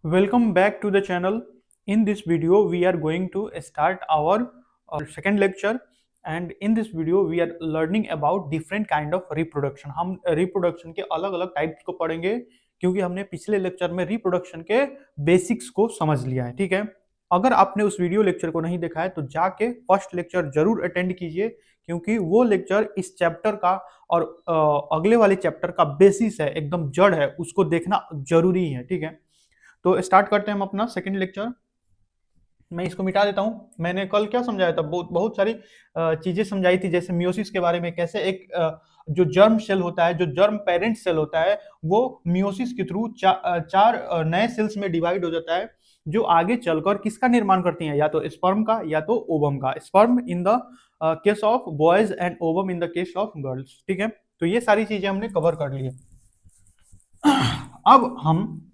Welcome back to the channel. In this video, we are going to start our second lecture, and in this video, we are learning about different kind of reproduction. हम reproduction के अलग-अलग types को पढ़ेंगे क्योंकि हमने पिछले lecture में reproduction के बेसिक्स को समझ लिया है, ठीक है। अगर आपने उस वीडियो लेक्चर को नहीं देखा है तो जाके फर्स्ट लेक्चर जरूर अटेंड कीजिए क्योंकि वो लेक्चर इस चैप्टर का और अगले वाले चैप्टर का बेसिस है, एकदम जड़ है, उसको देखना जरूरी है, ठीक है। तो स्टार्ट करते हैं हम अपना सेकंड लेक्चर। मैं इसको मिटा देता हूं। मैंने कल क्या समझाया था, बहुत बहुत सारी चीजें समझाई थी, जैसे मियोसिस के बारे में, कैसे एक जो जर्म सेल होता है, जो जर्म पेरेंट सेल होता है, वो मियोसिस के थ्रू चार नए सेल्स में डिवाइड हो जाता है, जो आगे चलकर किसका निर्माण करती हैं, या तो स्पर्म का या तो ओवम का। Sperm in the case of boys and ovum in the case of girls, ठीक है। तो ये सारी चीजें हमने कवर कर ली है। अब हम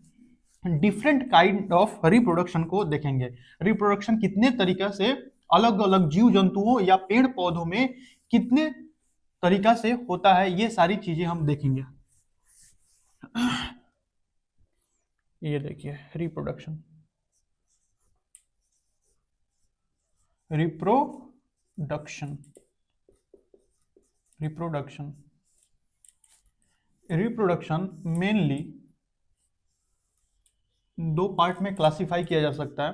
डिफरेंट काइंड ऑफ रिप्रोडक्शन को देखेंगे। रिप्रोडक्शन कितने तरीके से अलग अलग जीव जंतुओं या पेड़ पौधों में कितने तरीका से होता है, ये सारी चीजें हम देखेंगे। ये देखिए reproduction, reproduction reproduction reproduction mainly दो पार्ट में क्लासिफाई किया जा सकता है।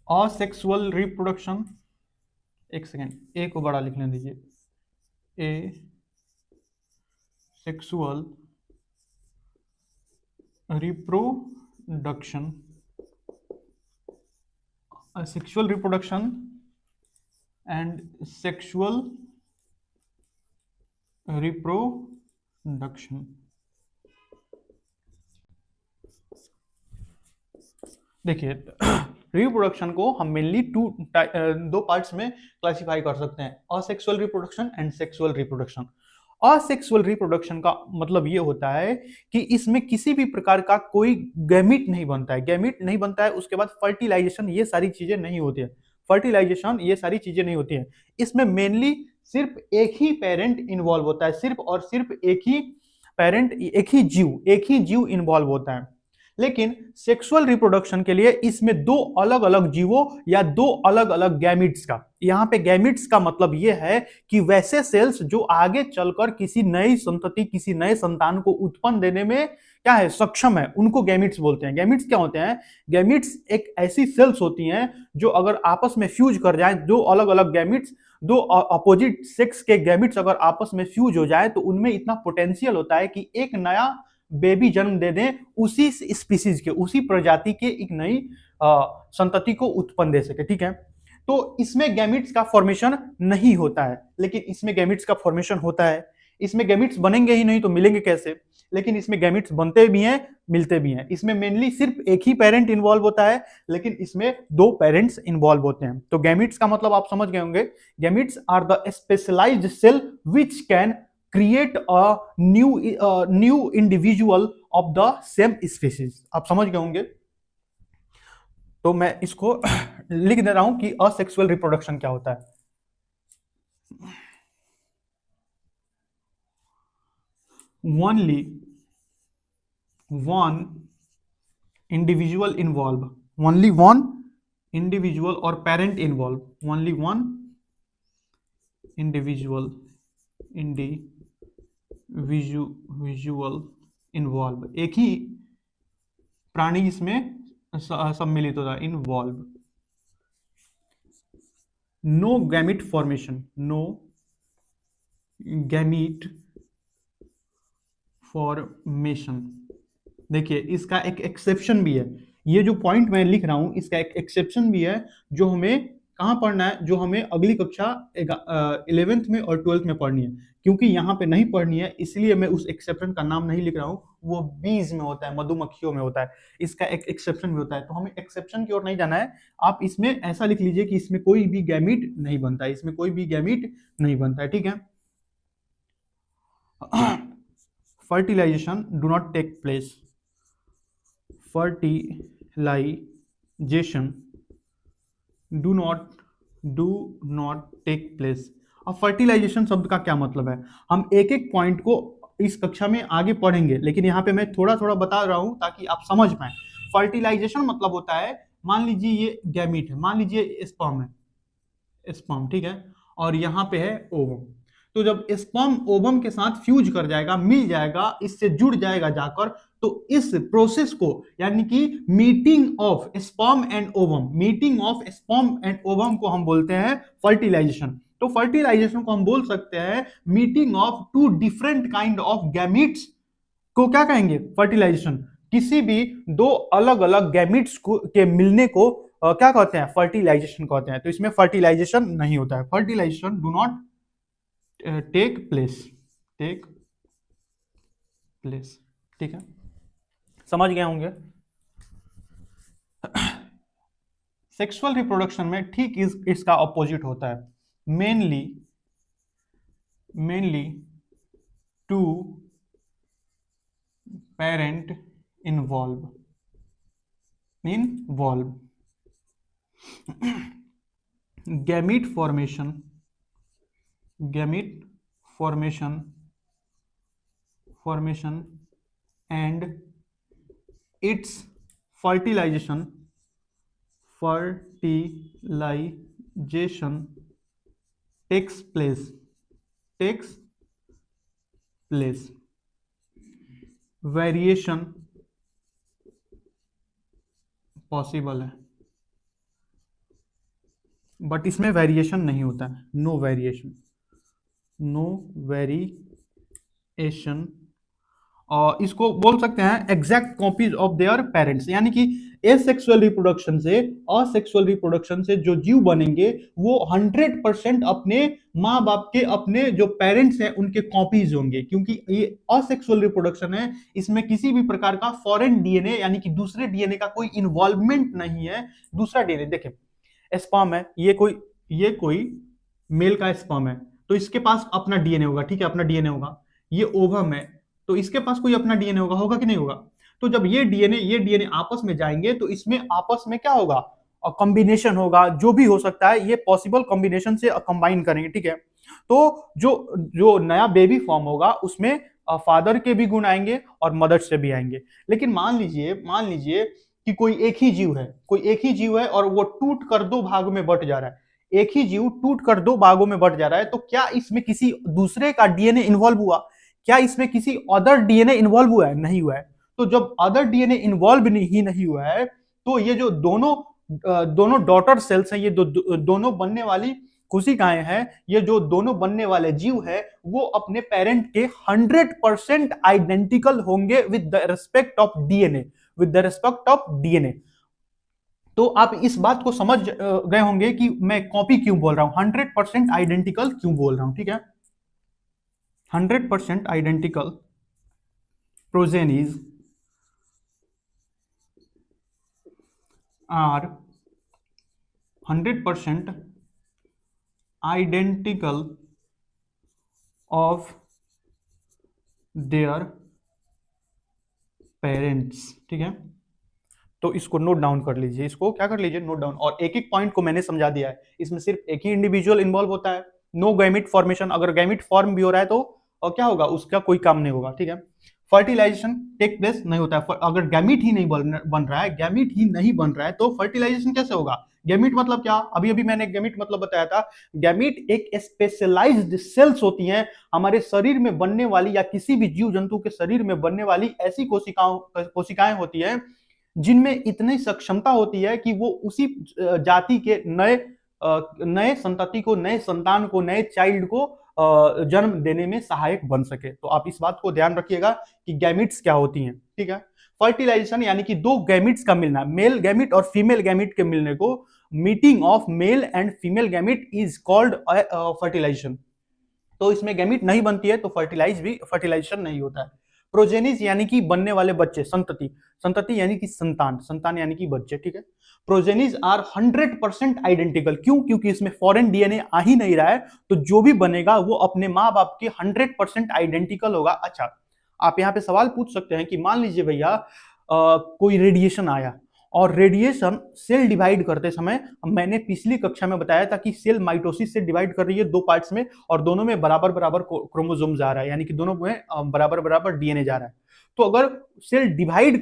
असेक्सुअल रिप्रोडक्शन, एक सेकेंड, ए को बड़ा लिखने दीजिए, ए sexual reproduction, sexual reproduction and sexual reproduction. देखिए रिप्रोडक्शन को हम मेनली दो पार्ट्स में क्लासिफाई कर सकते हैं, asexual reproduction and sexual reproduction. Asexual reproduction का मतलब ये होता है कि इसमें किसी भी प्रकार का कोई गैमीट नहीं बनता है, गैमीट नहीं बनता है, उसके बाद फर्टिलाइजेशन, ये सारी चीजें नहीं होती है, फर्टिलाइजेशन ये सारी चीजें नहीं होती है। इसमें मेनली सिर्फ एक ही पेरेंट इन्वॉल्व होता है, सिर्फ और सिर्फ एक ही पेरेंट, एक ही जीव इन्वॉल्व होता है। लेकिन सेक्सुअल रिप्रोडक्शन के लिए इसमें दो अलग अलग जीवों या दो अलग अलग गैमिट्स का, यहां पे गैमिट्स का मतलब यह है कि वैसे सेल्स जो आगे चलकर किसी नई संतति, किसी नए संतान को उत्पन्न देने में क्या है, सक्षम है, उनको गैमिट्स बोलते हैं। गैमिट्स क्या होते हैं? गैमिट्स एक ऐसी सेल्स होती हैं जो अगर आपस में फ्यूज कर जाए, दो अलग अलग गैमिट्स, दो अपोजिट सेक्स के गैमिट्स अगर आपस में फ्यूज हो जाए तो उनमें इतना पोटेंशियल होता है कि एक नया बेबी जन्म दे दें, उसी स्पीसीज के, उसी प्रजाति के एक नई संतति को उत्पन्न दे सके, ठीक है। तो इसमें गैमिट्स का फॉर्मेशन नहीं होता है, लेकिन इसमें गैमिट्स का फॉर्मेशन होता है। इसमें गैमिट्स बनेंगे ही नहीं तो मिलेंगे कैसे, लेकिन इसमें गैमिट्स बनते भी हैं, मिलते भी हैं। इसमें मेनली सिर्फ एक ही पेरेंट इन्वॉल्व होता है, लेकिन इसमें दो पेरेंट्स इन्वॉल्व होते हैं। तो गैमिट्स का मतलब आप समझ गए होंगे, gametes are the specialized cell which can create a new individual of the same species। आप समझ गए होंगे। तो मैं इसको लिख दे रहा हूं कि असेक्सुअल रिप्रोडक्शन क्या होता है। Only one individual involve, only one individual और parent involve, only one individual visual involve, एक ही प्राणी इसमें सम्मिलित होता है, involve. No gamete formation, no gamete formation. देखिए इसका एक एक्सेप्शन भी है, ये जो पॉइंट मैं लिख रहा हूं इसका एक एक्सेप्शन भी है, जो हमें कहां पढ़ना है, जो हमें अगली कक्षा 11th में और 12th में पढ़नी है। क्योंकि यहाँ पे नहीं पढ़नी है इसलिए मैं उस एक्सेप्शन का नाम नहीं लिख रहा हूँ, वो बीज में होता है, मधुमक्खियों में होता है, इसका एक एक्सेप्शन भी होता है। तो हमें एक्सेप्शन की ओर नहीं जाना है, आप इसमें ऐसा लिख लीजिए कि इसमें कोई भी गैमीट नहीं बनता है, इसमें कोई भी गैमीट नहीं बनता है, ठीक है। Fertilization do not take place, fertilization do not take place. अब फर्टिलाइजेशन शब्द का क्या मतलब है, हम एक एक पॉइंट को इस कक्षा में आगे पढ़ेंगे, लेकिन यहाँ पे मैं थोड़ा थोड़ा बता रहा हूँ ताकि आप समझ पाए। फर्टिलाइजेशन मतलब होता है, मान लीजिए ये गैमीट है, मान लीजिए स्पर्म है, स्पर्म, ठीक है, और यहाँ पे है ओवम। तो जब स्पर्म ओवम के साथ फ्यूज कर जाएगा, मिल जाएगा, इससे जुड़ जाएगा जाकर, तो इस प्रोसेस को यानी कि meeting of sperm and ovum, meeting of sperm and ovum को हम बोलते हैं फर्टिलाइजेशन। तो फर्टिलाइजेशन को हम बोल सकते हैं meeting of two different kind of gametes को क्या कहेंगे, फर्टिलाइजेशन। किसी भी दो अलग अलग गैमीट्स को के मिलने को क्या कहते हैं, फर्टिलाइजेशन कहते हैं। तो इसमें फर्टिलाइजेशन नहीं होता है, fertilization do not take place, take place, ठीक है, समझ गए होंगे। सेक्सुअल रिप्रोडक्शन में ठीक इसका ऑपोजिट होता है, mainly two parent involve gamete formation and it's fertilization takes place, variation possible है, बट इसमें वेरिएशन नहीं होता है, नो वेरिएशन। और इसको बोल सकते हैं exact copies of their parents, यानी कि एसेक्सुअल रिप्रोडक्शन से, असेक्सुअल रिप्रोडक्शन से जो जीव बनेंगे वो 100% अपने माँ बाप के, अपने जो पेरेंट्स हैं उनके कॉपीज होंगे, क्योंकि ये असेक्सुअल रिप्रोडक्शन है, इसमें किसी भी प्रकार का फॉरेन डीएनए यानी कि दूसरे डीएनए का कोई इन्वॉल्वमेंट नहीं है। दूसरा डीएनए देखें, स्पर्म है, ये कोई मेल का स्पर्म है, तो इसके पास अपना डीएनए होगा, ठीक है, अपना डीएनए होगा। ये ओवम है, तो इसके पास कोई अपना डीएनए होगा कि नहीं होगा। तो जब ये डीएनए आपस में जाएंगे तो इसमें आपस में क्या होगा, कॉम्बिनेशन होगा, जो भी हो सकता है, ये पॉसिबल कॉम्बिनेशन से कंबाइन करेंगे, ठीक है। तो जो नया बेबी फॉर्म होगा उसमें फादर के भी गुण आएंगे और मदर से भी आएंगे। लेकिन मान लीजिए कि कोई एक ही जीव है और वो टूट कर दो भागों में बट जा रहा है, एक ही जीव टूट कर दो भागों में बट जा रहा है, तो क्या इसमें किसी दूसरे का डीएनए इन्वॉल्व हुआ, क्या इसमें किसी अदर डीएनए इन्वॉल्व हुआ है, नहीं हुआ है। तो जब अदर डीएनए इन्वॉल्व नहीं हुआ है, तो ये जो दोनों डॉटर सेल्स हैं, ये दोनों बनने वाली कोशिकाएं हैं, ये जो दोनों बनने वाले जीव है वो अपने पेरेंट के 100% आइडेंटिकल होंगे with the respect of DNA. तो आप इस बात को समझ गए होंगे कि मैं कॉपी क्यों बोल रहा हूं, 100% आइडेंटिकल क्यों बोल रहा हूं, ठीक है। 100% identical progenies are 100% identical of their parents, ठीक है। तो इसको नोट डाउन कर लीजिए, इसको क्या कर लीजिए, नोट डाउन। और एक एक पॉइंट को मैंने समझा दिया है, इसमें सिर्फ एक ही इंडिविजुअल इन्वॉल्व होता है, नो गैमिट फॉर्मेशन। अगर गैमिट फॉर्म भी हो रहा है तो और क्या होगा, उसका कोई काम नहीं होगा, ठीक है। फर्टिलाइजेशन टेक प्लेस नहीं होता है, अगर गैमिट ही नहीं बन रहा है तो फर्टिलाइजेशन कैसे होगा। गैमिट मतलब क्या, अभी मैंने गैमिट मतलब बताया था। गैमिट एक स्पेशलाइज्ड सेल्स होती हैं हमारे शरीर में बनने वाली, या किसी भी जीव जंतु के शरीर में बनने वाली ऐसी कोशिकाएं होती हैं जिनमें इतनी सक्षमता होती है कि वो उसी जाति के नए संतति को, नए संतान को, नए चाइल्ड को जन्म देने में सहायक बन सके। तो आप इस बात को ध्यान रखिएगा कि गैमिट्स क्या होती हैं, ठीक है। फर्टिलाइजेशन यानी कि दो गैमिट्स का मिलना, मेल गैमिट और फीमेल गैमिट के मिलने को, meeting of male and female gamete is called fertilization. तो इसमें गैमिट नहीं बनती है तो फर्टिलाइजेशन नहीं होता है। प्रोजेनिस यानी कि बनने वाले बच्चे, संतति यानी कि संतान यानी कि बच्चे, ठीक है। प्रोजेनिस आर 100% आइडेंटिकल, क्यों, क्योंकि इसमें फॉरेन डीएनए आ ही नहीं रहा है, तो जो भी बनेगा वो अपने माँ बाप के 100% आइडेंटिकल होगा। अच्छा, आप यहाँ पे सवाल पूछ सकते हैं कि मान लीजिए भैया कोई रेडिएशन आया और रेडिएशन सेल डिवाइड करते समय, मैंने पिछली कक्षा में बताया था कि सेल माइटोसिस से डिवाइड कर रही है दो पार्ट्स में, और दोनों में बराबर बराबर क्रोमोसोम जा रहा है, यानी कि दोनों में बराबर बराबर डीएनए जा रहा है। तो अगर सेल डिवाइड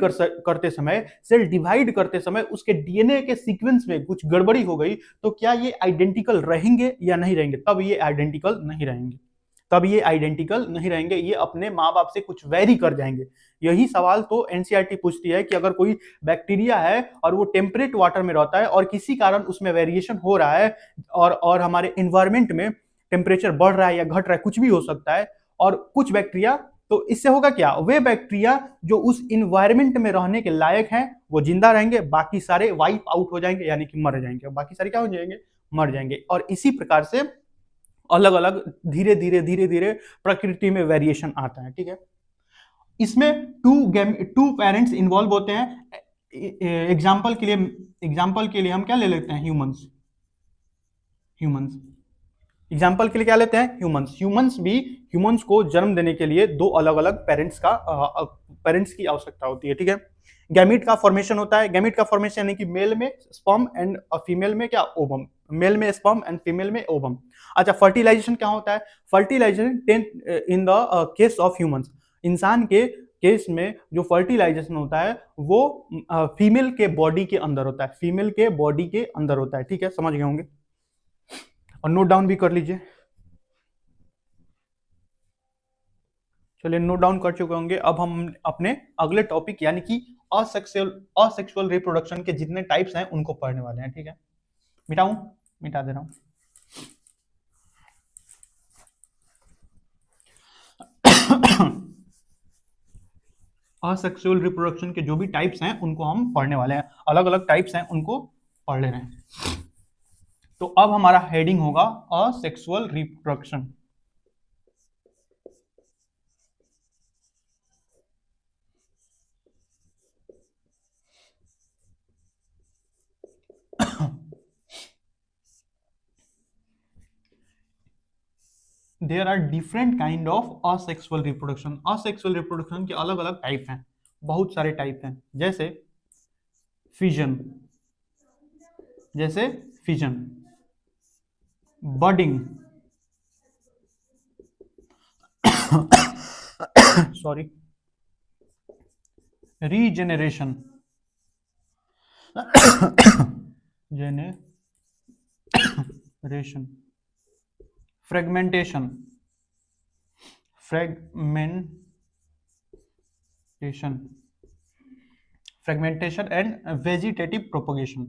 करते समय उसके डीएनए के सीक्वेंस में कुछ गड़बड़ी हो गई, तो क्या ये आइडेंटिकल रहेंगे या नहीं रहेंगे? तब ये आइडेंटिकल नहीं रहेंगे, ये अपने माँ बाप से कुछ वेरी कर जाएंगे। यही सवाल तो एनसीईआरटी पूछती है कि अगर कोई बैक्टीरिया है और वो टेम्परेट वाटर में रहता है और किसी कारण उसमें वेरिएशन हो रहा है, और हमारे एनवायरमेंट में टेम्परेचर बढ़ रहा है या घट रहा है, कुछ भी हो सकता है, और कुछ बैक्टीरिया, तो इससे होगा क्या? वे बैक्टीरिया जो उस इन्वायरमेंट में रहने के लायक हैं वो जिंदा रहेंगे, बाकी सारे वाइप आउट हो जाएंगे, यानी कि मर जाएंगे। बाकी सारे क्या हो जाएंगे? मर जाएंगे। और इसी प्रकार से अलग अलग धीरे धीरे प्रकृति में वेरिएशन आता है। ठीक है, इसमें टू पेरेंट्स इन्वॉल्व होते हैं। एग्जाम्पल के लिए हम क्या ले लेते हैं? ह्यूमंस। एग्जाम्पल के लिए क्या लेते हैं? ह्यूमंस को जन्म देने के लिए दो अलग अलग पेरेंट्स की आवश्यकता होती है। ठीक है, गैमीट का फॉर्मेशन होता है। गैमीट का फॉर्मेशन यानी कि मेल में स्पर्म एंड फीमेल में क्या? ओवम। मेल में स्पर्म एंड फीमेल में ओवम। अच्छा, फर्टिलाइजेशन क्या होता है? Fertilization in the case of humans, इंसान के केस में जो फर्टिलाइजेशन होता है वो फीमेल के बॉडी के अंदर होता है। ठीक है, समझ गए होंगे, और नोट डाउन भी कर लीजिए। चलिए, नोट डाउन कर चुके होंगे। अब हम अपने अगले टॉपिक यानी कि असेक्सुअल रिप्रोडक्शन के जितने टाइप्स हैं उनको पढ़ने वाले हैं। ठीक है, मिटा दे रहा हूं। असेक्सुअल रिप्रोडक्शन के जो भी टाइप्स हैं उनको हम पढ़ने वाले हैं, अलग अलग टाइप्स हैं उनको पढ़ ले रहे हैं। तो अब हमारा हेडिंग होगा asexual reproduction. There are different kind of asexual reproduction. Asexual reproduction के अलग अलग टाइप हैं, बहुत सारे टाइप हैं, जैसे fission, budding, sorry, regeneration, fragmentation and vegetative propagation.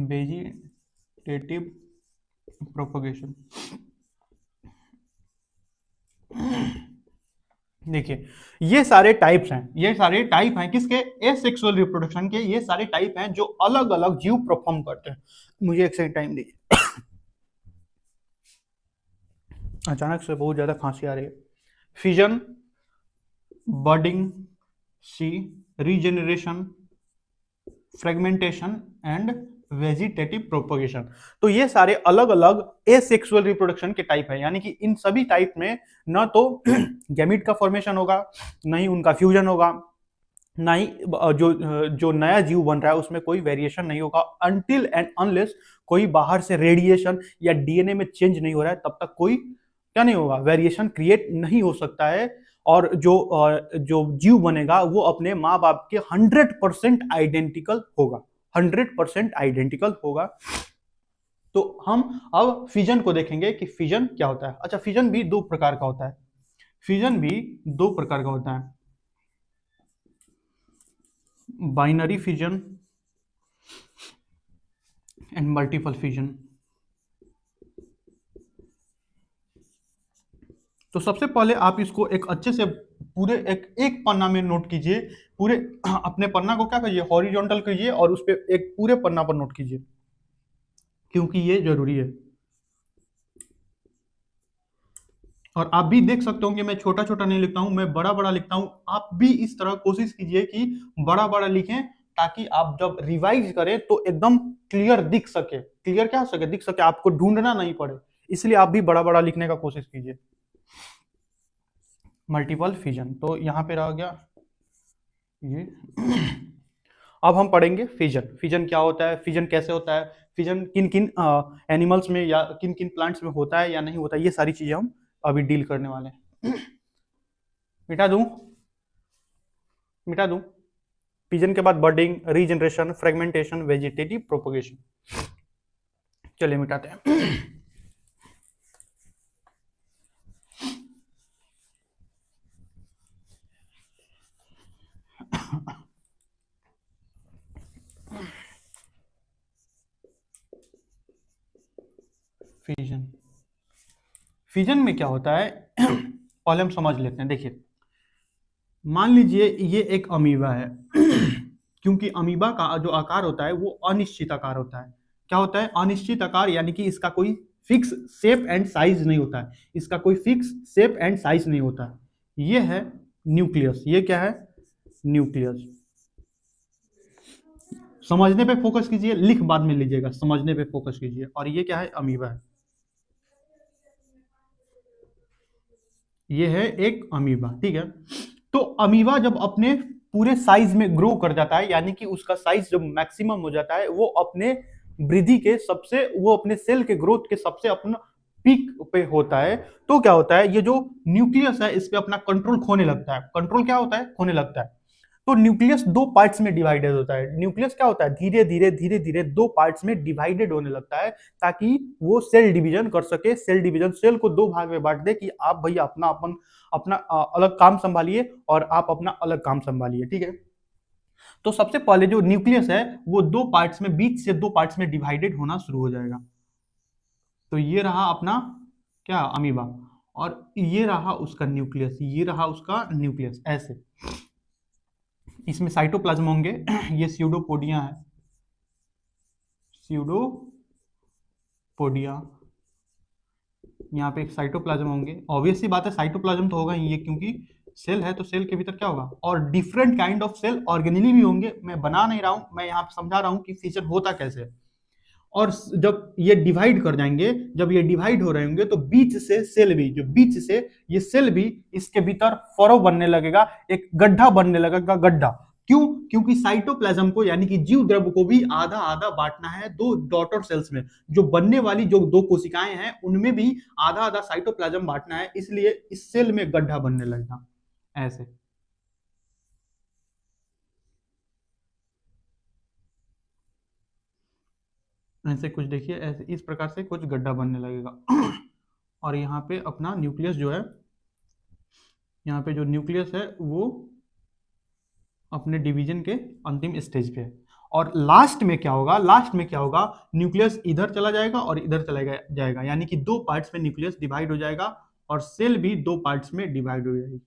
Vegetative propagation. देखिए, ये सारे टाइप हैं किसके? एसेक्सुअल रिप्रोडक्शन के। ये सारे टाइप हैं जो अलग अलग जीव परफॉर्म करते हैं। मुझे एक सेकंड टाइम दीजिए, अचानक से बहुत ज्यादा खांसी आ रही है। फिजन, बडिंग, सी, regeneration, fragmentation and vegetative propagation. तो ये सारे अलग अलग एसेक्सुअल रिप्रोडक्शन के टाइप है, यानी कि इन सभी टाइप में न तो गैमीट का फॉर्मेशन होगा, न ही उनका फ्यूजन होगा, ना ही जो नया जीव बन रहा है उसमें कोई वेरिएशन नहीं होगा, अनटिल एंड अनलेस कोई बाहर से रेडिएशन या डीएनए में चेंज नहीं हो रहा है, तब तक कोई क्या नहीं होगा? वेरिएशन क्रिएट नहीं हो सकता है। और जो जीव बनेगा वो अपने माँ बाप के 100% आइडेंटिकल होगा, 100% आइडेंटिकल होगा। तो हम अब फिजन को देखेंगे कि फिजन क्या होता है। अच्छा, फिजन भी दो प्रकार का होता है, binary fission and multiple fission. तो सबसे पहले आप इसको एक अच्छे से पूरे एक पन्ना में नोट कीजिए। पूरे अपने पन्ना को क्या कीजिए? हॉरिजॉन्टल कीजिए और उस पर एक पूरे पन्ना पर नोट कीजिए, क्योंकि ये जरूरी है। और आप भी देख सकते हो कि मैं छोटा छोटा नहीं लिखता हूं, मैं बड़ा बड़ा लिखता हूं। आप भी इस तरह कोशिश कीजिए कि बड़ा बड़ा लिखें, ताकि आप जब रिवाइज करें तो एकदम क्लियर दिख सके। क्लियर क्या हो सके? दिख सके, आपको ढूंढना नहीं पड़े। इसलिए आप भी बड़ा बड़ा लिखने का कोशिश कीजिए। Multiple fission. तो यहाँ पे रह गया ये। अब हम पढ़ेंगे फिजन। फिजन क्या होता है, फिजन कैसे होता है, फिजन किन किन एनिमल्स में या किन किन प्लांट्स में होता है या नहीं होता है, ये सारी चीजें हम अभी डील करने वाले हैं। मिटा दूं, मिटा दूं। फिजन के बाद बर्डिंग, रीजनरेशन, फ्रेगमेंटेशन, वेजिटेटिव प्रोपोगेशन। चलिए मिटाते हैं। फिजन, फिजन में क्या होता है पहले हम समझ लेते हैं। देखिए, मान लीजिए ये एक अमीबा है। क्योंकि अमीबा का जो आकार होता है वो अनिश्चित आकार होता है। क्या होता है, अनिश्चित आकार, यानी कि इसका कोई फिक्स शेप एंड साइज नहीं होता है, इसका कोई फिक्स शेप एंड साइज नहीं होता है। ये है न्यूक्लियस। ये क्या है, न्यूक्लियस। समझने पे फोकस कीजिए, लिख बाद में लीजिएगा, समझने पे फोकस कीजिए। और ये क्या है, अमीबा है। ये है एक अमीबा, ठीक है। तो अमीबा जब अपने पूरे साइज में ग्रो कर जाता है, यानी कि उसका साइज जब मैक्सिमम हो जाता है, वो अपने वृद्धि के सबसे, वो अपने सेल के ग्रोथ के सबसे अपना पीक पे होता है, तो क्या होता है, ये जो न्यूक्लियस है इस पे अपना कंट्रोल खोने लगता है। कंट्रोल क्या होता है, खोने लगता है। तो न्यूक्लियस दो पार्ट्स में डिवाइडेड होता है। न्यूक्लियस क्या होता है, धीरे धीरे धीरे धीरे दो पार्ट्स में डिवाइडेड होने लगता है, ताकि वो सेल डिवीजन कर सके। सेल डिवीजन, सेल को दो भाग में बांट दे कि आप भैया अपना अपन अपना अलग काम संभालिए और आप अपना अलग काम संभालिए, ठीक है। तो सबसे पहले जो न्यूक्लियस है वो दो पार्ट्स में, बीच से दो पार्ट्स में डिवाइडेड होना शुरू हो जाएगा। तो ये रहा अपना क्या, अमीबा, और ये रहा उसका न्यूक्लियस, ये रहा उसका न्यूक्लियस। ऐसे इसमें साइटोप्लाज्म होंगे। ये स्यूडोपोडिया है, स्यूडोपोडिया। यहाँ पे एक साइटोप्लाज्म होंगे। ऑब्वियस सी बात है, साइटोप्लाज्म तो होगा ही ये, क्योंकि सेल है तो सेल के भीतर क्या होगा। और डिफरेंट काइंड ऑफ सेल ऑर्गेनिली भी होंगे। मैं बना नहीं रहा हूं, मैं यहाँ पे समझा रहा हूँ कि फिजन होता कैसे। और जब ये डिवाइड कर जाएंगे, जब ये डिवाइड हो रहे होंगे, तो बीच से सेल भी, जो बीच से ये सेल भी, इसके भीतर फरो बनने लगेगा, एक गड्ढा बनने लगेगा, गड्ढा। क्यों, क्योंकि साइटोप्लाज्म को, यानी कि जीव द्रव्य को भी आधा आधा बांटना है दो डॉटर सेल्स में। जो बनने वाली जो दो कोशिकाएं हैं उनमें भी आधा आधा साइटोप्लाज्म बांटना है, इसलिए इस सेल में गड्ढा बनने लगेगा। ऐसे ऐसे कुछ देखिए, ऐसे इस प्रकार से कुछ गड्ढा बनने लगेगा। और यहाँ पे अपना न्यूक्लियस जो है, यहाँ पे जो न्यूक्लियस है वो अपने डिवीजन के अंतिम स्टेज पे है। और लास्ट में क्या होगा, लास्ट में क्या होगा, न्यूक्लियस इधर चला जाएगा और इधर चला जाएगा, यानी कि दो पार्ट्स में न्यूक्लियस डिवाइड हो जाएगा, और सेल भी दो पार्ट्स में डिवाइड हो जाएगी।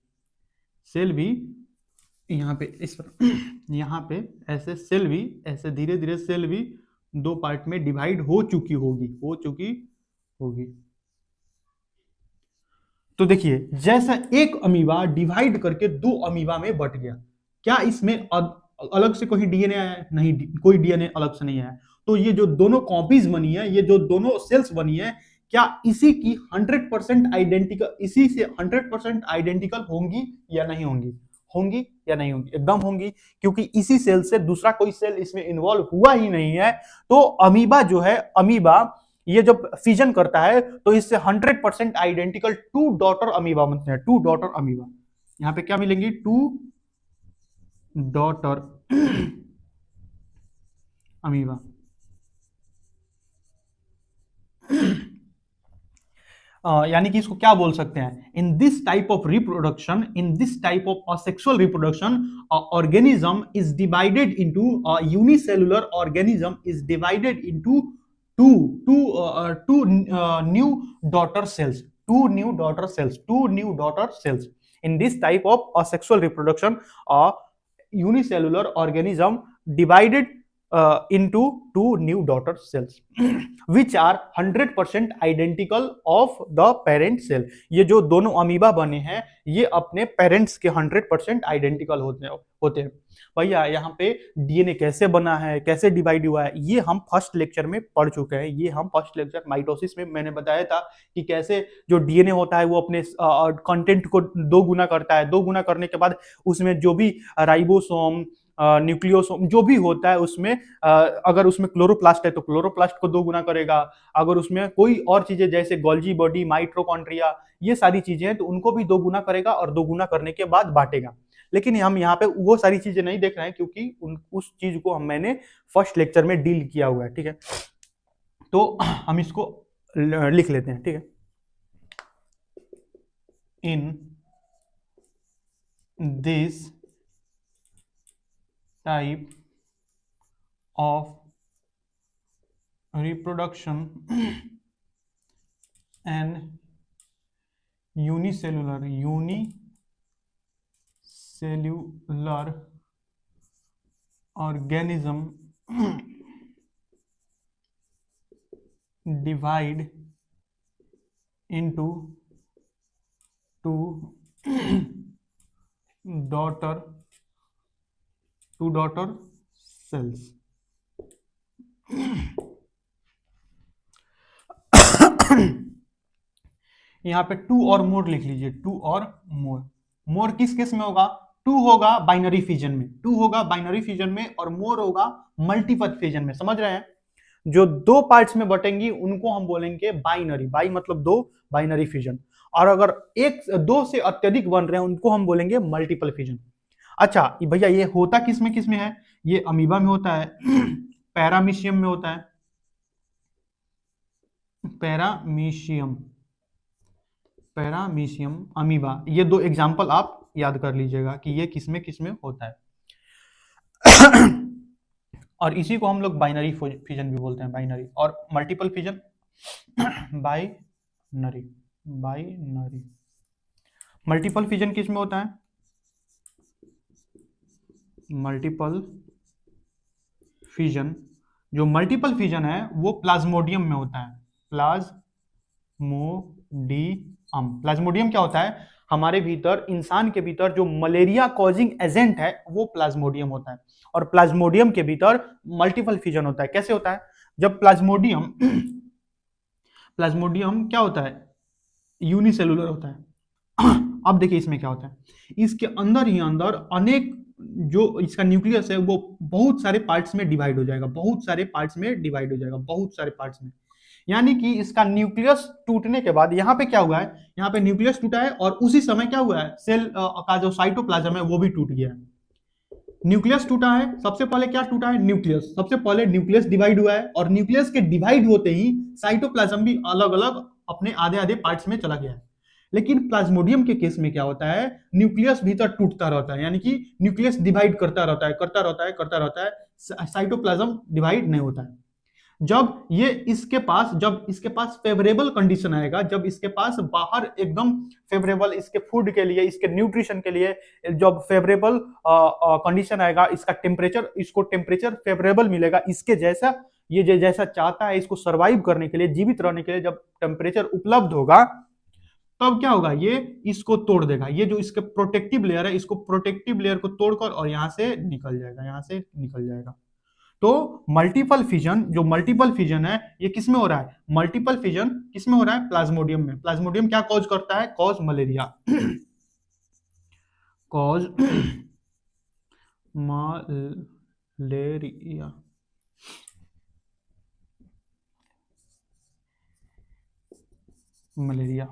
सेल भी यहाँ पे इस यहाँ पे ऐसे सेल भी, ऐसे धीरे धीरे सेल भी दो पार्ट में डिवाइड हो चुकी होगी, हो चुकी होगी। तो देखिए, जैसा एक अमीबा डिवाइड करके दो अमीबा में बट गया, क्या इसमें अलग से कोई डीएनए आया है? नहीं, कोई डीएनए अलग से नहीं आया। तो ये जो दोनों कॉपीज बनी है, ये जो दोनों सेल्स बनी है, क्या इसी की 100% आइडेंटिकल, इसी से 100% आइडेंटिकल होंगी या नहीं होंगी? होंगी या नहीं होंगी? एकदम होंगी, क्योंकि इसी सेल से दूसरा कोई सेल इसमें इन्वॉल्व हुआ ही नहीं है। तो अमीबा जो है, अमीबा ये जब फिजन करता है तो इससे 100% आइडेंटिकल टू डॉटर अमीबा बनते हैं। टू डॉटर अमीबा, यहां पे क्या मिलेंगी, टू डॉटर अमीबा। यानी कि इसको क्या बोल सकते हैं, in this type of reproduction, in this type of asexual reproduction, organism is divided into, unicellular organism is divided into two new daughter cells, two new daughter cells, two new daughter cells. In this type of asexual reproduction, a unicellular organism divided into two new daughter cells which are 100% identical of the parent cell। ये जो दोनों amoeba बने हैं ये अपने parents के 100% identical होते हैं। भैया यहाँ पे डीएनए कैसे बना है, कैसे डिवाइड हुआ है, ये हम फर्स्ट लेक्चर में पढ़ चुके हैं। ये हम फर्स्ट लेक्चर माइटोसिस में मैंने बताया था कि कैसे जो डीएनए होता है वो अपने कंटेंट को दो गुना करता है, दो गुना करने के बाद उसमें जो भी राइबोसोम, न्यूक्लियोसोम जो भी होता है उसमें अगर उसमें क्लोरोप्लास्ट है तो क्लोरोप्लास्ट को दो गुना करेगा, अगर उसमें कोई और चीजें जैसे गोल्जी बॉडी, माइटोकॉन्ड्रिया, ये सारी चीजें हैं तो उनको भी दो गुना करेगा और दो गुना करने के बाद बांटेगा। लेकिन हम यहाँ पे वो सारी चीजें नहीं देख रहे हैं क्योंकि उस चीज को मैंने फर्स्ट लेक्चर में डील किया हुआ है। ठीक है, तो हम इसको लिख लेते हैं। ठीक है, in this type of reproduction and unicellular organism divide into two daughter cells। यहां पे टू और मोर लिख लीजिए, टू और मोर। मोर किस केस में होगा? टू होगा बाइनरी फिजन में, टू होगा बाइनरी फिजन में और मोर होगा मल्टीपल फिजन में। समझ रहे हैं? जो दो पार्ट्स में बटेंगी उनको हम बोलेंगे बाइनरी, बाई मतलब दो, बाइनरी फिजन। और अगर एक दो से अत्यधिक बन रहे हैं उनको हम बोलेंगे मल्टीपल फिजन। अच्छा भैया ये होता किस में है? ये अमीबा में होता है, पैरामीशियम में होता है, पैरामीशियम, अमीबा। ये दो एग्जांपल आप याद कर लीजिएगा कि ये किसमें होता है। और इसी को हम लोग बाइनरी फिजन भी बोलते हैं, बाइनरी। और multiple fission binary. Multiple fission किसमें होता है? मल्टीपल फिजन, जो मल्टीपल फिजन है वो प्लाज्मोडियम में होता है, प्लाज्मोडियम क्या होता है? हमारे भीतर, इंसान के भीतर जो मलेरिया कॉजिंग एजेंट है वो प्लाज्मोडियम होता है। और प्लाज्मोडियम के भीतर मल्टीपल फिजन होता है। कैसे होता है? जब प्लाज्मोडियम क्या होता है? यूनिसेलुलर होता है। अब देखिए इसमें क्या होता है, इसके अंदर ही अंदर अनेक जो इसका न्यूक्लियस है वो बहुत सारे पार्ट्स में डिवाइड हो जाएगा, बहुत सारे पार्ट्स में। यानी कि इसका न्यूक्लियस टूटने के बाद यहाँ पे क्या हुआ है? यहाँ पे न्यूक्लियस टूटा है और उसी समय क्या हुआ है? सेल का जो साइटोप्लाज्म है वो भी टूट गया है। न्यूक्लियस टूटा है, सबसे पहले क्या टूटा है? न्यूक्लियस। सबसे पहले न्यूक्लियस डिवाइड हुआ है और न्यूक्लियस के डिवाइड होते ही साइटोप्लाज्म भी अलग अलग अपने आधे आधे पार्ट्स में चला गया है। लेकिन प्लाज्मोडियम के केस में क्या होता है? न्यूक्लियस भीतर टूटता रहता है, यानी कि न्यूक्लियस डिवाइड करता रहता है, साइटोप्लाज्म डिवाइड नहीं होता है। जब इसके पास फेवरेबल कंडीशन आएगा, जब इसके पास बाहर एकदम फेवरेबल, इसके फूड के लिए, इसके न्यूट्रिशन के लिए जब फेवरेबल कंडीशन आएगा, इसको टेम्परेचर फेवरेबल मिलेगा, इसके जैसा ये जैसा चाहता है इसको सर्वाइव करने के लिए, जीवित रहने के लिए जब टेम्परेचर उपलब्ध होगा तब क्या होगा? ये इसको तोड़ देगा। ये जो इसके प्रोटेक्टिव लेयर है, इसको प्रोटेक्टिव लेयर को तोड़कर और यहां से निकल जाएगा। तो मल्टीपल फिजन है ये किसमें हो रहा है? मल्टीपल फिजन किसमें हो रहा है? प्लाज्मोडियम में। प्लाज्मोडियम क्या कॉज करता है? Cause malaria. मलेरिया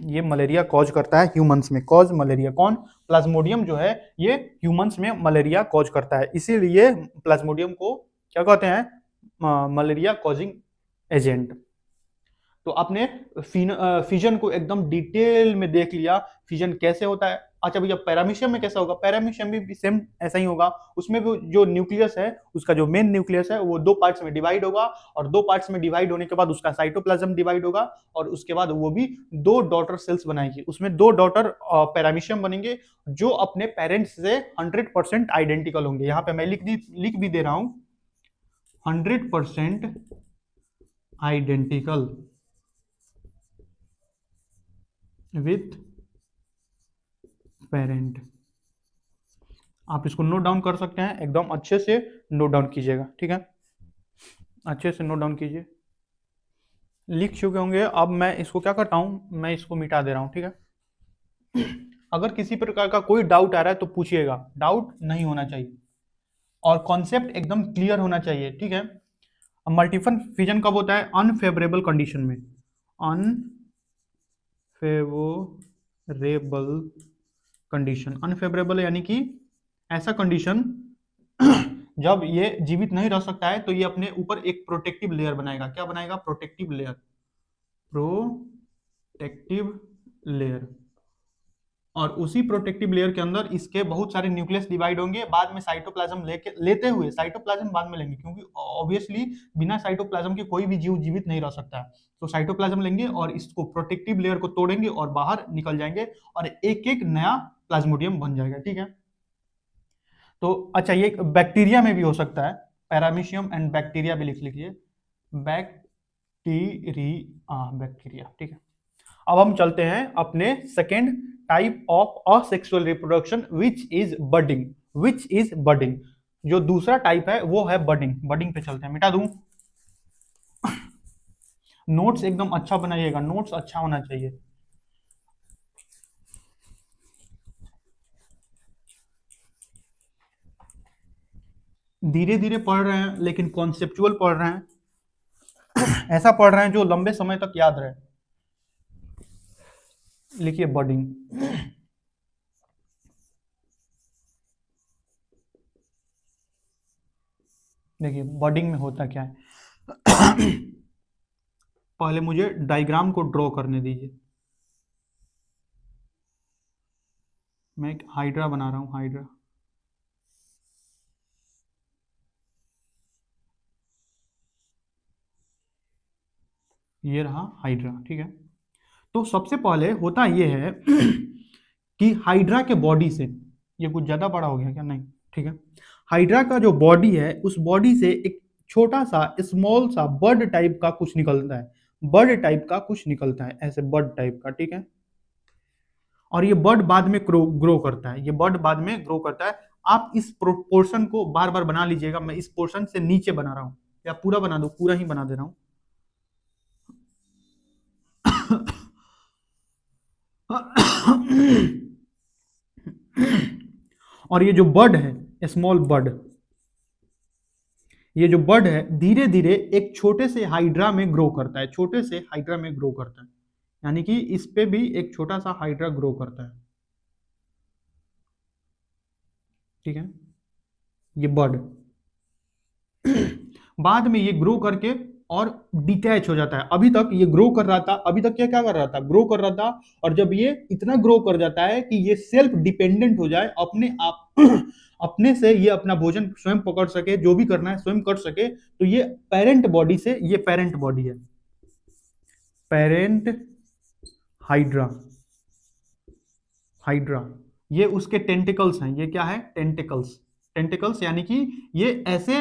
ये मलेरिया कॉज करता है ह्यूमंस में। कॉज मलेरिया कौन? प्लाज्मोडियम जो है ये ह्यूमंस में मलेरिया कॉज करता है, इसीलिए प्लाज्मोडियम को क्या कहते हैं? Malaria causing agent. तो आपने फिजन को एकदम डिटेल में देख लिया, फिजन कैसे होता है। अच्छा भैया पैरामीशियम में कैसा होगा? पैरामीशियम भी सेम ऐसा ही होगा। उसमें भी जो न्यूक्लियस है, उसका जो मेन न्यूक्लियस है वो दो पार्ट्स में डिवाइड होगा और दो पार्ट्स में डिवाइड होने के बाद उसका साइटोप्लाज्म डिवाइड होगा और उसके बाद वो भी दो डॉटर सेल्स बनाएगी। उसमें दो डॉटर पैरामीशियम बनेंगे जो अपने पेरेंट्स से 100% आइडेंटिकल होंगे। यहाँ पे मैं लिख भी दे रहा हूँ 100% आइडेंटिकल विथ पेरेंट। आप इसको नोट डाउन कर सकते हैं, एकदम अच्छे से नोट डाउन कीजिएगा, ठीक है, अच्छे से नोट डाउन कीजिए। लिख चुके होंगे, अब मैं इसको क्या करता हूं, मैं इसको मिटा दे रहा हूं, ठीक है। अगर किसी प्रकार का कोई डाउट आ रहा है तो पूछिएगा, डाउट नहीं होना चाहिए और कॉन्सेप्ट एकदम क्लियर होना चाहिए, ठीक है। मल्टीपल फिजन कब होता है? अनफेवरेबल कंडीशन में, अनफेवरेबल कंडीशन, अनफेवरेबल यानी कि ऐसा कंडीशन जब ये जीवित नहीं रह सकता है तो ये अपने ऊपर एक प्रोटेक्टिव लेयर बनाएगा। क्या बनाएगा? Protective layer, protective layer. और उसी प्रोटेक्टिव लेयर के अंदर इसके बहुत सारे न्यूक्लियस डिवाइड होंगे, बाद में साइटोप्लाज्म लेते हुए, साइटोप्लाज्म बाद में लेंगे क्योंकि ऑब्वियसली बिना साइटोप्लाज्म के कोई भी जीव जीवित नहीं रह सकता है। तो साइटोप्लाज्म लेंगे और इसको प्रोटेक्टिव लेयर को तोड़ेंगे और बाहर निकल जाएंगे और एक एक नया प्लाज्मोडियम बन जाएगा, ठीक है। तो अच्छा, ये बैक्टीरिया में भी हो सकता है, पैरामीशियम एंड बैक्टीरिया भी लिख लीजिए, बैक्टीरिया, ठीक है। अब हम चलते हैं अपने second type of asexual reproduction which is budding, which is budding. जो दूसरा टाइप है वो है बडिंग। बडिंग पे चलते हैं, मिटा दूं। नोट्स एकदम अच्छा बनाइएगा, नोट्स अच्छा होना चाहिए। धीरे धीरे पढ़ रहे हैं लेकिन कॉन्सेप्चुअल पढ़ रहे हैं, ऐसा पढ़ रहे हैं जो लंबे समय तक याद रहे। लिखिए बडिंग। देखिए बडिंग में होता क्या है। पहले मुझे डायग्राम को ड्रॉ करने दीजिए। मैं एक हाइड्रा बना रहा हूं, हाइड्रा। ये रहा हाइड्रा, ठीक है। तो सबसे पहले होता यह है कि हाइड्रा के बॉडी से, ये कुछ ज्यादा बड़ा हो गया क्या? नहीं, ठीक है। हाइड्रा का जो बॉडी है उस बॉडी से एक छोटा सा स्मॉल सा बर्ड टाइप का कुछ निकलता है, बर्ड टाइप का कुछ निकलता है, ऐसे बर्ड टाइप का, ठीक है। और ये बर्ड बाद में ग्रो करता है, ये बर्ड बाद में ग्रो करता है। आप इस पोर्शन को बार बार बना लीजिएगा, मैं इस पोर्शन से नीचे बना रहा हूं, या पूरा बना दो, पूरा ही बना दे रहा हूं। और ये जो बर्ड है, स्मॉल बर्ड, ये जो बर्ड है धीरे धीरे एक छोटे से हाइड्रा में ग्रो करता है, छोटे से हाइड्रा में ग्रो करता है, यानी कि इस पे भी एक छोटा सा हाइड्रा ग्रो करता है, ठीक है, ये बर्ड। बाद में ये ग्रो करके और डिटैच हो जाता है। अभी तक ये ग्रो कर रहा था, अभी तक क्या क्या कर रहा था? ग्रो कर रहा था। और जब ये इतना ग्रो कर जाता है कि ये सेल्फ डिपेंडेंट हो जाए, अपने आप अपने से ये अपना भोजन स्वयं पकड़ सके, जो भी करना है स्वयं कर सके, तो ये पेरेंट बॉडी से, ये पेरेंट बॉडी है, पेरेंट हाइड्रा, हाइड्रा, ये उसके टेंटिकल्स हैं। ये क्या है? टेंटिकल्स, टेंटिकल्स यानी कि ये ऐसे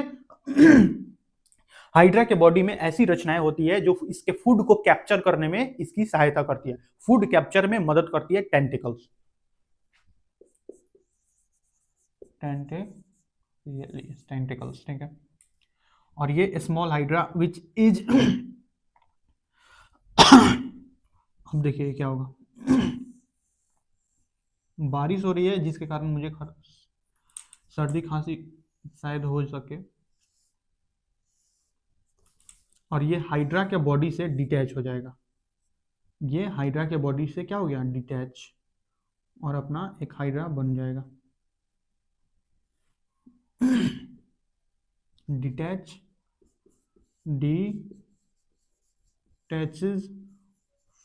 हाइड्रा के बॉडी में ऐसी रचनाएं होती है जो इसके फूड को कैप्चर करने में इसकी सहायता करती है, फूड कैप्चर में मदद करती है टेंटिकल्स, टेंटिकल्स, ठीक है। और ये स्मॉल हाइड्रा विच इज अब देखिए क्या होगा। बारिश हो रही है जिसके कारण मुझे सर्दी खांसी शायद हो सके। और ये हाइड्रा के बॉडी से डिटैच हो जाएगा, ये हाइड्रा के बॉडी से क्या हो गया? डिटैच, और अपना एक हाइड्रा बन जाएगा। Detach, detaches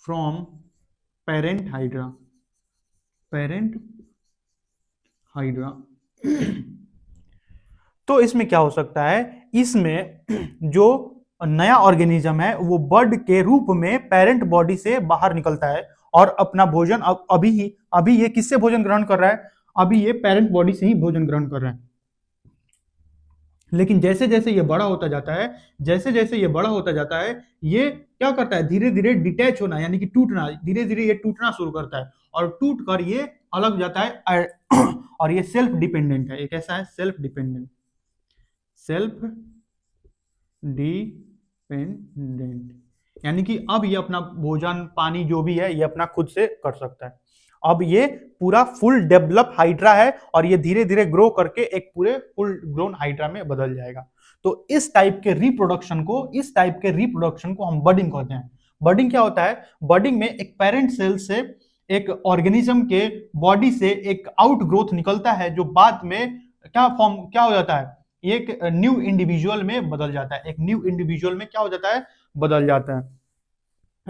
from parent hydra, parent hydra. तो इसमें क्या हो सकता है? इसमें जो नया ऑर्गेनिज्म है वो बर्ड के रूप में पेरेंट बॉडी से बाहर निकलता है और अपना भोजन अभी ये किससे भोजन ग्रहण कर रहा है? अभी ये पेरेंट बॉडी से ही भोजन ग्रहण कर रहा है। लेकिन जैसे जैसे ये बड़ा होता जाता है, जैसे जैसे ये बड़ा होता जाता है, ये क्या करता है, धीरे धीरे डिटैच होना यानी कि टूटना, धीरे धीरे ये टूटना शुरू करता है और टूट कर ये अलग हो जाता है और ये सेल्फ डिपेंडेंट है। एक ऐसा है सेल्फ डिपेंडेंट, सेल्फ डिपेंडेंट यानी कि अब ये अपना भोजन पानी जो भी है ये अपना खुद से कर सकता है। अब ये पूरा फुल डेवलप हाइड्रा है और ये धीरे धीरे ग्रो करके एक पूरे फुल ग्रोन हाइड्रा में बदल जाएगा। तो इस टाइप के रिप्रोडक्शन को हम बडिंग कहते हैं। बडिंग क्या होता है, बडिंग में एक पेरेंट सेल से एक ऑर्गेनिज्म के बॉडी से एक आउट ग्रोथ निकलता है जो बाद में क्या हो जाता है, एक न्यू इंडिविजुअल में बदल जाता है, एक न्यू इंडिविजुअल में क्या हो जाता है, बदल जाता है।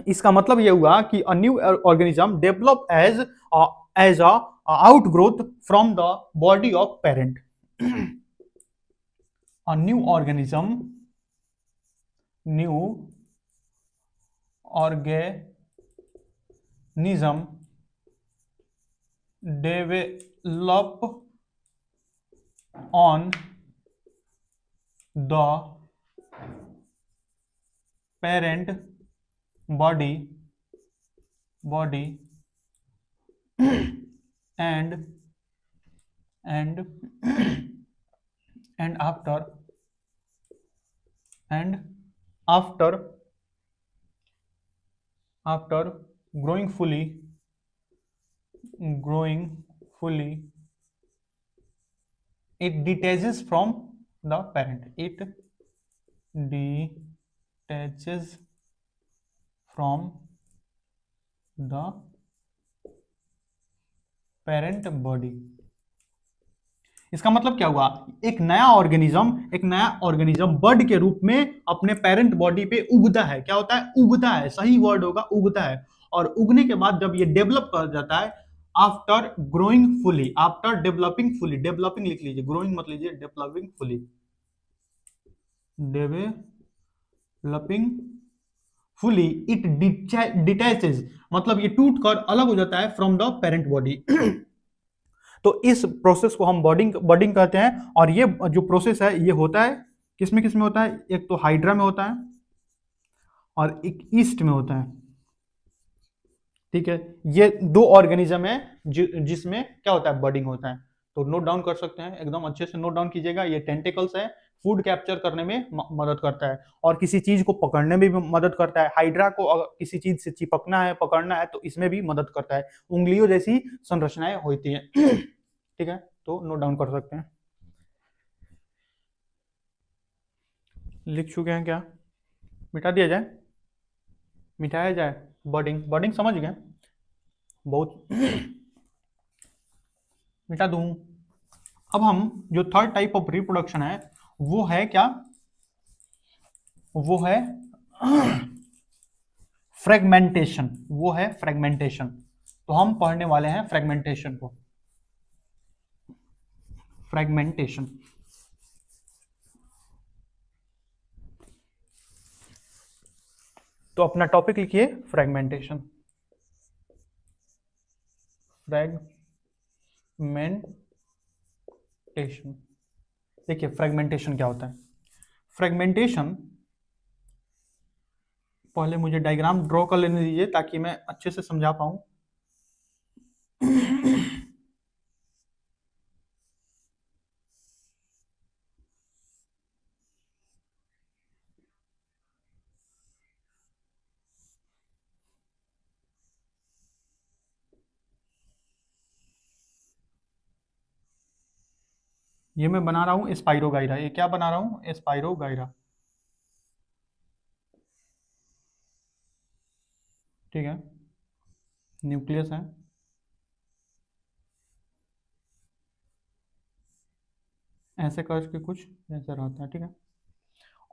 इसका मतलब यह हुआ कि a new organism develop as a out growth from the body of parent. A new organism develop on the parent body and and and after growing fully it detaches from the parent, it detaches from the parent body। इसका मतलब क्या हुआ, एक नया organism bird के रूप में अपने पेरेंट बॉडी पे उगता है। क्या होता है, उगता है, सही वर्ड होगा उगता है। और उगने के बाद जब ये डेवलप कर जाता है after growing fully, after developing fully, developing लिख लीजिए, ग्रोइंग मत लीजिए, developing fully, developing fully it detaches, मतलब ये टूट कर अलग हो जाता है फ्रॉम द पेरेंट बॉडी। तो इस प्रोसेस को हम बडिंग कहते हैं। और ये जो प्रोसेस है ये होता है किस में होता है, एक तो हाइड्रा में होता है और एक ईस्ट में होता है। ठीक है, ये दो ऑर्गेनिज्म है जिसमें क्या होता है, बडिंग होता है। तो नोट डाउन कर सकते हैं, एकदम अच्छे से नोट डाउन कीजिएगा। ये टेंटिकल्स है, फूड कैप्चर करने में मदद करता है और किसी चीज को पकड़ने में भी मदद करता है। हाइड्रा को अगर किसी चीज से चिपकना है, पकड़ना है, तो इसमें भी मदद करता है। उंगलियों जैसी संरचनाएं होती हैं। ठीक है, तो नोट डाउन कर सकते हैं। लिख चुके हैं क्या, मिटा दिया जाए, मिटाया जाए? बर्डिंग समझ गए, बहुत मिटा दूं। अब हम जो थर्ड टाइप ऑफ रिप्रोडक्शन है वो है क्या, वो है फ्रेगमेंटेशन, वो है फ्रेगमेंटेशन। तो हम पढ़ने वाले हैं फ्रेगमेंटेशन को, फ्रेगमेंटेशन। तो अपना टॉपिक लिखिए फ्रेगमेंटेशन, फ्रेगमेंटेशन। देखिए फ्रेगमेंटेशन क्या होता है। फ्रेगमेंटेशन, पहले मुझे डायग्राम ड्रॉ कर लेने दीजिए ताकि मैं अच्छे से समझा पाऊं। ये मैं बना रहा हूं स्पाइरोगाइरा, ये क्या बना रहा हूं, स्पाइरोगाइरा। ठीक है, न्यूक्लियस है, ऐसे करके कुछ ऐसे रहता है। ठीक है,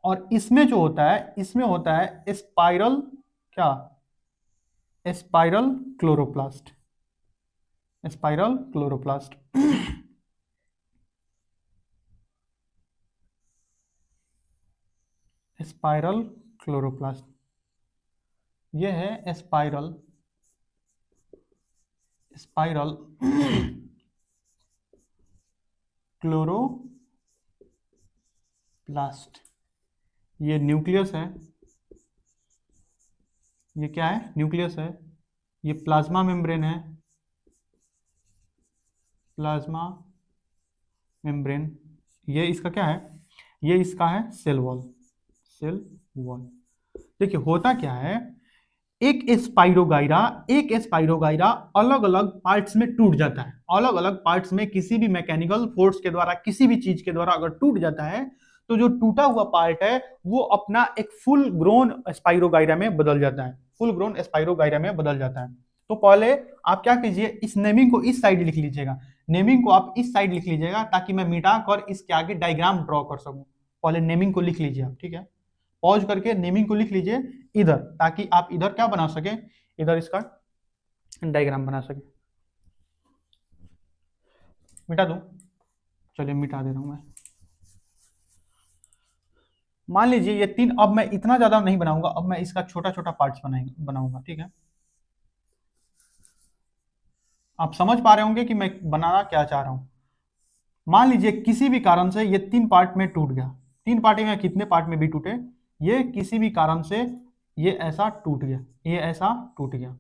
और इसमें जो होता है, इसमें होता है स्पाइरल, क्या, spiral chloroplast, spiral chloroplast. Spiral chloroplast, ये है स्पाइरल, स्पाइरल क्लोरो प्लास्ट, ये न्यूक्लियस है, ये क्या है, न्यूक्लियस है, ये प्लाज्मा मेम्ब्रेन है, प्लाज्मा मेम्ब्रेन, ये इसका क्या है, ये इसका है सेल वॉल, सेल वॉल। देखिए होता क्या है, एक स्पाइरोगाइरा अलग अलग पार्ट्स में टूट जाता है, अलग अलग पार्ट्स में किसी भी मैकेनिकल फोर्स के द्वारा, किसी भी चीज के द्वारा अगर टूट जाता है, तो जो टूटा हुआ पार्ट है वो अपना एक फुल ग्रोन स्पाइरोगाइरा में बदल जाता है, फुल ग्रोन स्पाइरोगाइरा में बदल जाता है। तो पहले आप क्या कीजिए, इस नेमिंग को इस साइड लिख लीजिएगा, नेमिंग को आप इस साइड लिख लीजिएगा ताकि मैं मिटा कर इसके आगे डायग्राम ड्रॉ कर सकूं। पहले नेमिंग को लिख लीजिए आप, ठीक है, पॉज करके नेमिंग को लिख लीजिए इधर, ताकि आप इधर क्या बना सके, इधर इसका डायग्राम बना सके। मिटा दूं, चलिए मिटा दे रहा हूं मैं। मान लीजिए ये तीन, अब मैं इतना ज्यादा नहीं बनाऊंगा, अब मैं इसका छोटा छोटा पार्ट्स बनाऊंगा, ठीक है। आप समझ पा रहे होंगे कि मैं बनाना क्या चाह रहा हूं। मान लीजिए किसी भी कारण से ये तीन पार्ट में टूट गया, तीन पार्ट में कितने पार्ट में भी टूटे, ये किसी भी कारण से ये ऐसा टूट गया, ये ऐसा टूट गया,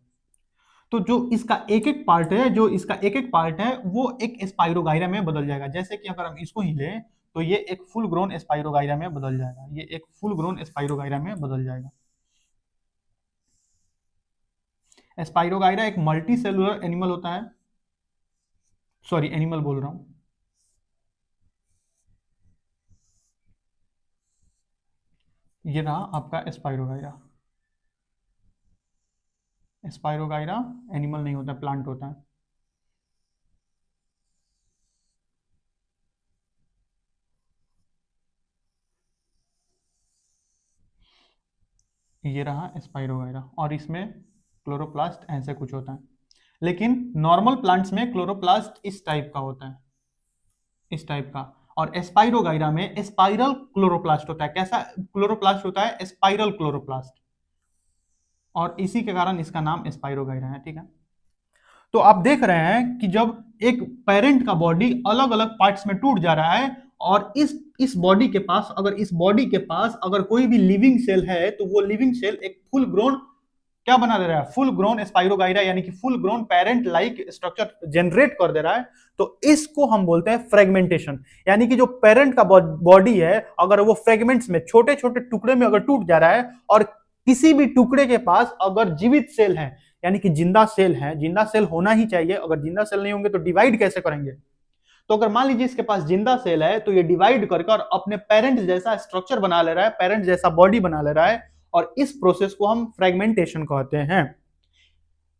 तो जो इसका एक एक पार्ट है, जो इसका एक एक पार्ट है वो एक स्पाइरोगाइरा में बदल जाएगा। जैसे कि अगर हम इसको ही लें तो ये एक फुल ग्रोन स्पाइरोगाइरा में बदल जाएगा, ये एक फुल ग्रोन स्पाइरोगाइरा में बदल जाएगा। स्पाइरोगाइरा एक मल्टी सेलुलर एनिमल होता है, सॉरी एनिमल बोल रहा हूं, ये रहा आपका स्पाइरोगाइरा। स्पाइरोगाइरा एनिमल नहीं होता, प्लांट होता है। ये रहा स्पाइरोगाइरा, और इसमें क्लोरोप्लास्ट ऐसे कुछ होता है, लेकिन नॉर्मल प्लांट्स में क्लोरोप्लास्ट इस टाइप का होता है, इस टाइप का, और स्पाइरोगाइरा में स्पाइरल क्लोरोप्लास्ट होता है। कैसा क्लोरोप्लास्ट होता है, स्पाइरल क्लोरोप्लास्ट, और इसी के कारण इसका नाम स्पाइरोगाइरा है, ठीक है। तो आप देख रहे हैं कि जब एक पेरेंट का बॉडी अलग अलग पार्ट्स में टूट जा रहा है, और इस बॉडी के पास, अगर इस बॉडी के पास अगर कोई भी लिविंग सेल है, तो वो लिविंग सेल एक फुल ग्रोन क्या बना दे रहा है, फुल ग्रोन स्पाइरोगाइरा, यानी कि full grown parent like structure generate कर दे रहा है। तो इसको हम बोलते हैं फ्रेगमेंटेशन, यानी कि जो पेरेंट का बॉडी है अगर वो फ्रेगमेंट्स में, छोटे छोटे टुकड़े में अगर टूट जा रहा है, और किसी भी टुकड़े के पास अगर जीवित सेल है, यानी कि जिंदा सेल है, जिंदा सेल होना ही चाहिए, अगर जिंदा सेल नहीं होंगे तो डिवाइड कैसे करेंगे। तो अगर मान लीजिए इसके पास जिंदा सेल है, तो ये डिवाइड कर अपने पेरेंट जैसा स्ट्रक्चर बना ले रहा है, पेरेंट जैसा बॉडी बना ले रहा है, और इस प्रोसेस को हम फ्रेगमेंटेशन कहते हैं।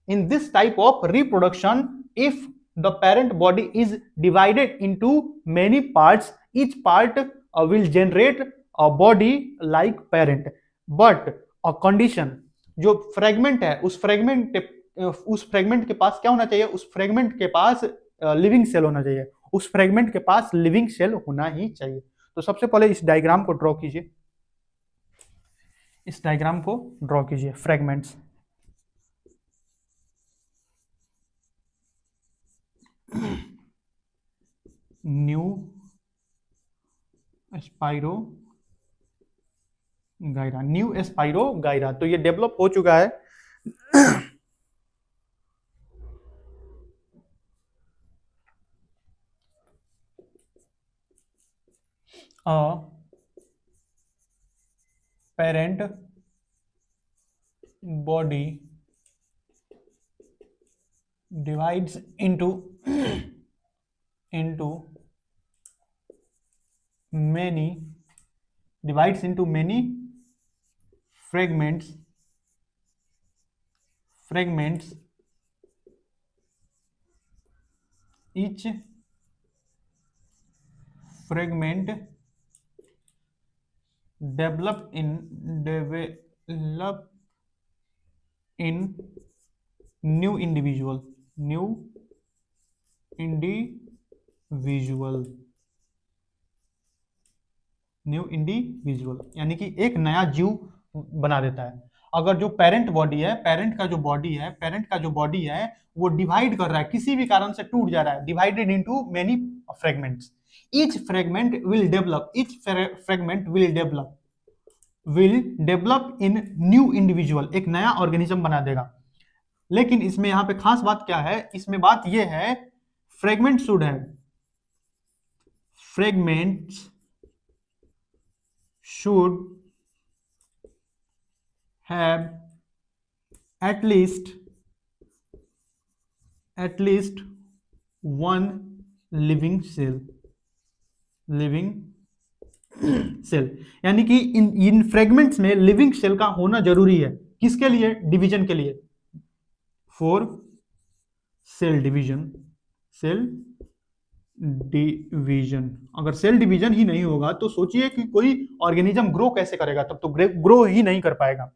In this type of reproduction, if the parent body is divided into many parts, each part will generate a body like parent, but a condition, जो फ्रेगमेंट है उस फ्रेगमेंट के पास क्या होना चाहिए, उस फ्रेगमेंट के पास लिविंग सेल होना चाहिए, उस फ्रेगमेंट के पास लिविंग सेल होना ही चाहिए। तो सबसे पहले इस डायग्राम को ड्रॉ कीजिए, इस डायग्राम को ड्रॉ कीजिए, fragments. New spirogyra, new spirogyra, तो ये डेवलप हो चुका है। Parent body divides into many fragments, each fragment develop in new individual, यानी कि एक नया जीव बना देता है। अगर जो पेरेंट का जो बॉडी है वो डिवाइड कर रहा है, किसी भी कारण से टूट जा रहा है, divided into many fragments, each fragment will develop in new individual, एक नया ऑर्गेनिज्म बना देगा। लेकिन इसमें यहां पे खास बात क्या है, इसमें बात यह है fragments should have at least one living cell, यानी कि इन फ्रेगमेंट्स में लिविंग सेल का होना जरूरी है। किसके लिए? डिवीजन के लिए, फॉर सेल डिवीजन। अगर सेल डिवीजन ही नहीं होगा तो सोचिए कि कोई ऑर्गेनिज्म ग्रो कैसे करेगा, तब तो ग्रो ही नहीं कर पाएगा।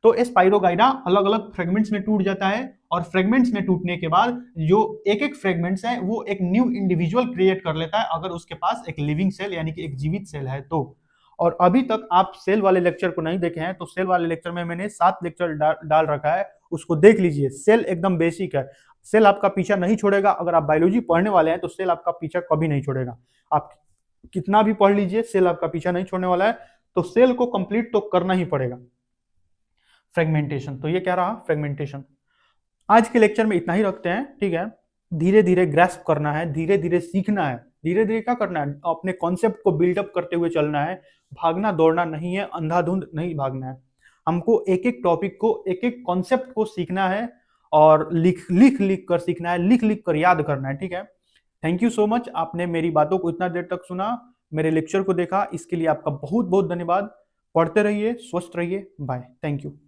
तो स्पाइरोगाइडा अलग अलग फ्रेगमेंट्स में टूट जाता है, और फ्रेगमेंट्स में टूटने के बाद जो एक एक फ्रेगमेंट्स है वो एक न्यू इंडिविजुअल क्रिएट कर लेता है, अगर उसके पास एक लिविंग सेल यानी कि एक जीवित सेल है तो। और अभी तक आप सेल वाले लेक्चर को नहीं देखे हैं तो सेल वाले लेक्चर में मैंने 7 लेक्चर डाल रखा है, उसको देख लीजिए। सेल एकदम बेसिक है, सेल आपका पीछा नहीं छोड़ेगा। अगर आप बायोलॉजी पढ़ने वाले हैं तो सेल आपका पीछा कभी नहीं छोड़ेगा। आप कितना भी पढ़ लीजिए, सेल आपका पीछा नहीं छोड़ने वाला है। तो सेल को कंप्लीट तो करना ही पड़ेगा। फ्रेगमेंटेशन, तो ये क्या रहा? फ्रेगमेंटेशन। आज के लेक्चर में इतना ही रखते हैं, ठीक है। धीरे धीरे ग्रैस्प करना है, धीरे धीरे सीखना है, धीरे धीरे क्या करना है, अपने कॉन्सेप्ट को बिल्डअप करते हुए चलना है। भागना दौड़ना नहीं है, अंधाधुंध नहीं भागना है। हमको एक एक टॉपिक को, एक एक कॉन्सेप्ट को सीखना है, और लिख लिख कर सीखना है, लिख लिख कर याद करना है, ठीक है। थैंक यू सो मच, आपने मेरी बातों को इतना देर तक सुना, मेरे लेक्चर को देखा, इसके लिए आपका बहुत बहुत धन्यवाद। पढ़ते रहिए, स्वस्थ रहिए, बाय, थैंक यू।